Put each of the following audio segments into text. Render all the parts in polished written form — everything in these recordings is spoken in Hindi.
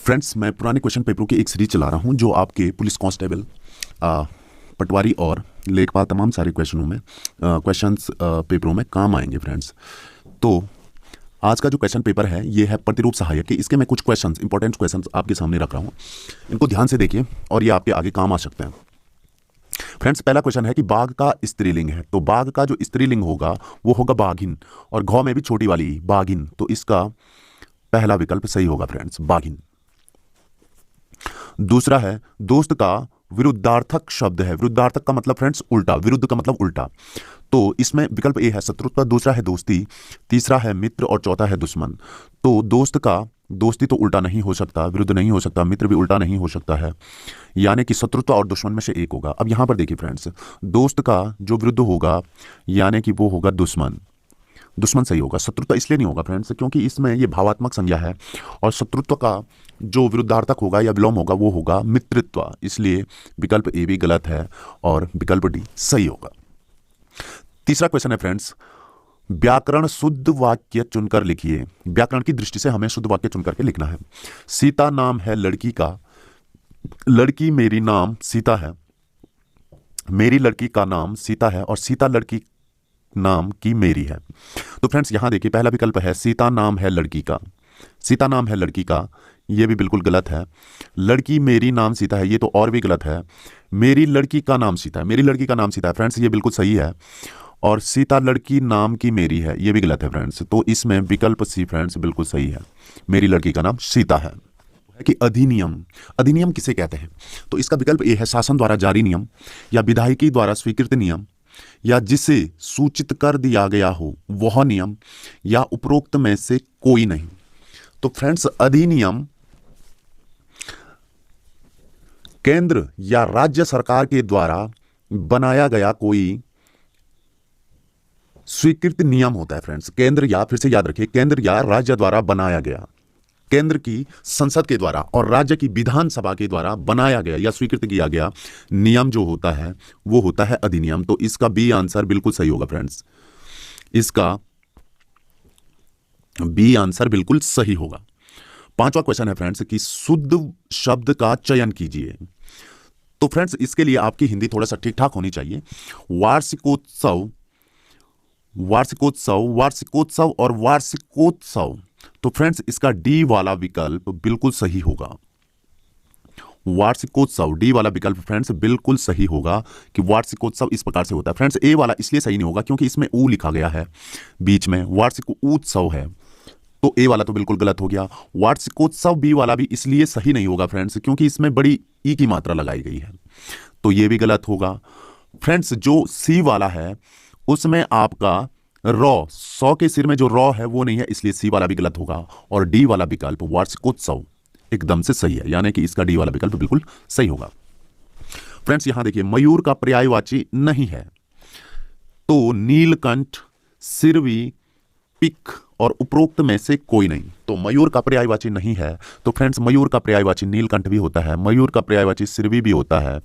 फ्रेंड्स, मैं पुराने क्वेश्चन पेपरों की एक सीरीज चला रहा हूं जो आपके पुलिस कांस्टेबल, पटवारी और लेखपाल तमाम सारे क्वेश्चंस पेपरों में काम आएंगे फ्रेंड्स। तो आज का जो क्वेश्चन पेपर है ये है प्रतिरूप सहायक के। इसके मैं कुछ क्वेश्चंस, इंपॉर्टेंट क्वेश्चंस आपके सामने रख रहा हूँ। इनको ध्यान से देखिए और ये आपके आगे काम आ सकते हैं। फ्रेंड्स, पहला क्वेश्चन है कि बाघ का स्त्रीलिंग है, तो बाघ का जो स्त्रीलिंग होगा वो होगा बाघिन, और घ में भी छोटी वाली बाघिन, तो इसका पहला विकल्प सही होगा फ्रेंड्स, बाघिन। दूसरा है दोस्त का विरुद्धार्थक शब्द है। विरुद्धार्थक का मतलब फ्रेंड्स उल्टा, विरुद्ध का मतलब उल्टा, तो इसमें विकल्प ए है शत्रुता, दूसरा है दोस्ती, तीसरा है मित्र और चौथा है दुश्मन। तो दोस्त का दोस्ती तो उल्टा नहीं हो सकता, विरुद्ध नहीं हो सकता, मित्र भी उल्टा नहीं हो सकता है, यानी कि शत्रुता और दुश्मन में से एक होगा। अब यहां पर देखिए फ्रेंड्स, दोस्त का जो विरुद्ध होगा यानी कि वो होगा दुश्मन, दुश्मन सही होगा। शत्रुता इसलिए नहीं होगा फ्रेंड्स क्योंकि इसमें ये भावात्मक संज्ञा है, और शत्रुत्व का जो विरुद्धार्थक होगा या विलोम होगा वो होगा मित्रत्व, इसलिए विकल्प ए भी गलत है और विकल्प डी सही होगा। तीसरा क्वेश्चन है फ्रेंड्स, व्याकरण शुद्ध वाक्य चुनकर लिखिए। व्याकरण की दृष्टि से हमें शुद्ध वाक्य चुनकर के लिखना है। सीता नाम है लड़की का, लड़की मेरी नाम सीता है, मेरी लड़की का नाम सीता है और सीता लड़की नाम की मेरी है। तो फ्रेंड्स यहां देखिए, पहला विकल्प है सीता नाम है लड़की का, सीता नाम है लड़की का, यह भी बिल्कुल गलत है। लड़की मेरी नाम सीता है, ये तो और भी गलत है। मेरी लड़की का नाम सीता है, मेरी लड़की का नाम सीता है फ्रेंड्स, ये बिल्कुल सही है। और सीता लड़की नाम की मेरी है, ये भी गलत है फ्रेंड्स। तो इसमें विकल्प सी फ्रेंड्स बिल्कुल सही है, मेरी लड़की का नाम सीता है। कि अधिनियम, अधिनियम किसे कहते हैं? तो इसका विकल्प ए है शासन द्वारा जारी नियम, या विधायिकी द्वारा स्वीकृत नियम, या जिसे सूचित कर दिया गया हो वह नियम, या उपरोक्त में से कोई नहीं। तो फ्रेंड्स, अधिनियम केंद्र या राज्य सरकार के द्वारा बनाया गया कोई स्वीकृत नियम होता है फ्रेंड्स। केंद्र या, फिर से याद रखिए, केंद्र या राज्य द्वारा बनाया गया, केंद्र की संसद के द्वारा और राज्य की विधानसभा के द्वारा बनाया गया या स्वीकृत किया गया नियम जो होता है वो होता है अधिनियम। तो इसका बी आंसर बिल्कुल सही होगा फ्रेंड्स, इसका बी आंसर बिल्कुल सही होगा। पांचवा क्वेश्चन है फ्रेंड्स कि शुद्ध शब्द का चयन कीजिए। तो फ्रेंड्स इसके लिए आपकी हिंदी थोड़ा सा ठीक ठाक होनी चाहिए। वार्षिकोत्सव, वार्षिकोत्सव, वार्षिकोत्सव और वार्षिकोत्सव, तो फ्रेंड्स इसका डी वाला विकल्प बिल्कुल सही होगा। वार्षिकोत्सव, डी वाला विकल्प फ्रेंड्स बिल्कुल सही होगा कि वार्षिकोत्सव इस प्रकार से होता है। फ्रेंड्स ए वाला इसलिए सही नहीं होगा क्योंकि इसमें ऊ लिखा गया है बीच में, वार्षिकोत्सव है, तो ए वाला तो बिल्कुल गलत हो गया। वार्षिकोत्सव बी वाला भी इसलिए सही नहीं होगा फ्रेंड्स क्योंकि इसमें बड़ी ई की मात्रा लगाई गई है, तो ये भी गलत होगा। फ्रेंड्स जो सी वाला है उसमें आपका रॉ, सौ के सिर में जो रॉ है वो नहीं है, इसलिए सी वाला भी गलत होगा। और डी वाला विकल्प वार्षिकोत्सव एकदम से सही है, यानी कि इसका डी वाला विकल्प बिल्कुल सही होगा। फ्रेंड्स यहां देखिए, मयूर का पर्यायवाची नहीं है, तो नीलकंठ, सिरवी, पिक और उपरोक्त में से कोई नहीं। तो मयूर का पर्यायवाची नहीं है, तो फ्रेंड्स मयूर का पर्यायवाची नीलकंठ भी होता है, मयूर का पर्यायवाची सिरवी भी होता है,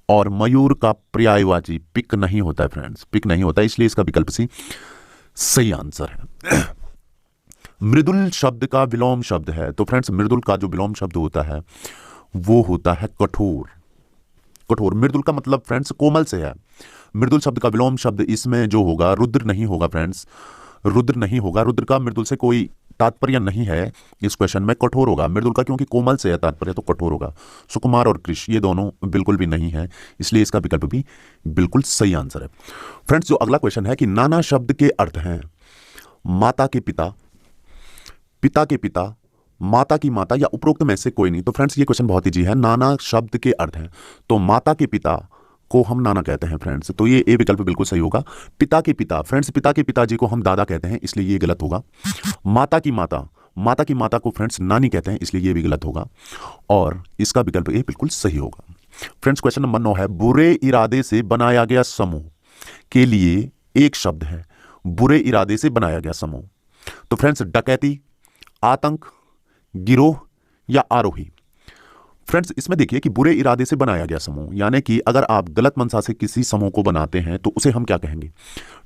और मयूर का पर्यायवाची पिक नहीं होता है फ्रेंड्स, पिक नहीं होता है, इसलिए इसका विकल्प सी सही आंसर है। मृदुल शब्द का विलोम शब्द है, तो फ्रेंड्स मृदुल का जो विलोम शब्द होता है वो होता है कठोर। कठोर, मृदुल का मतलब फ्रेंड्स कोमल से है। मृदुल शब्द का विलोम शब्द इसमें जो होगा रुद्र नहीं होगा फ्रेंड्स, रुद्र नहीं होगा। रुद्र का मृदुल से कोई तात्पर्य नहीं है इस क्वेश्चन में, कठोर होगा। मृदुल का क्योंकि कोमल से है तात्पर्य, तो कठोर होगा। सुकुमार और कृष ये दोनों बिल्कुल भी नहीं है, इसलिए इसका विकल्प भी बिल्कुल सही आंसर है। फ्रेंड्स जो अगला क्वेश्चन है कि नाना शब्द के अर्थ हैं माता के पिता, पिता के पिता, माता की माता, या उपरोक्त में से कोई नहीं। तो फ्रेंड्स ये क्वेश्चन बहुत ईजी है। नाना शब्द के अर्थ हैं, तो माता के पिता को हम नाना कहते हैं फ्रेंड्स, तो ये ए विकल्प बिल्कुल सही होगा। पिता के पिता, फ्रेंड्स पिता के पिताजी को हम दादा कहते हैं, इसलिए ये गलत होगा। माता की माता, माता की माता को फ्रेंड्स नानी कहते हैं, इसलिए ये भी गलत होगा, और इसका विकल्प ए बिल्कुल सही होगा। फ्रेंड्स क्वेश्चन नंबर 9 है, बुरे इरादे से बनाया गया समूह के लिए एक शब्द है। बुरे इरादे से बनाया गया समूह, तो फ्रेंड्स डकैती, आतंक, गिरोह या आरोही। फ्रेंड्स इसमें देखिए कि बुरे इरादे से बनाया गया समूह, यानी कि अगर आप गलत मंशा से किसी समूह को बनाते हैं तो उसे हम क्या कहेंगे?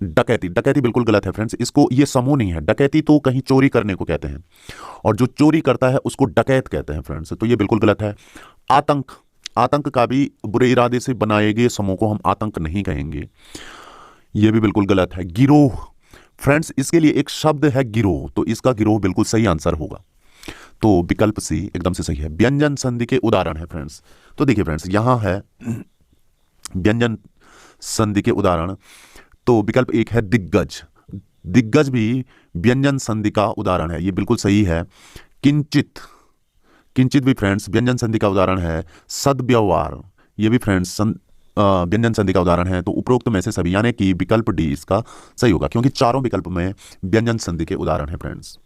डकैती। डकैती बिल्कुल गलत है फ्रेंड्स, इसको ये समूह नहीं है। डकैती तो कहीं चोरी करने को कहते हैं, और जो चोरी करता है उसको डकैत कहते हैं फ्रेंड्स, तो ये बिल्कुल गलत है। आतंक। आतंक का भी बुरे इरादे से बनाए गए समूह को हम आतंक नहीं कहेंगे, ये भी बिल्कुल गलत है। गिरोह। फ्रेंड्स इसके लिए एक शब्द है गिरोह, तो इसका गिरोह बिल्कुल सही आंसर होगा, तो विकल्प सी एकदम से सही है। व्यंजन संधि के उदाहरण है फ्रेंड्स, तो देखिए फ्रेंड्स यहां है व्यंजन संधि के उदाहरण, तो विकल्प एक है दिग्गज। दिग्गज भी व्यंजन संधि का उदाहरण है, ये बिल्कुल सही है। किंचित। किंचित भी फ्रेंड्स व्यंजन संधि का उदाहरण है। सद्व्यवहार, ये भी फ्रेंड्स व्यंजन संधि का उदाहरण है। तो उपरोक्त में से सभी, यानी कि विकल्प डी इसका सही होगा, क्योंकि चारों विकल्प में व्यंजन संधि के उदाहरण है फ्रेंड्स।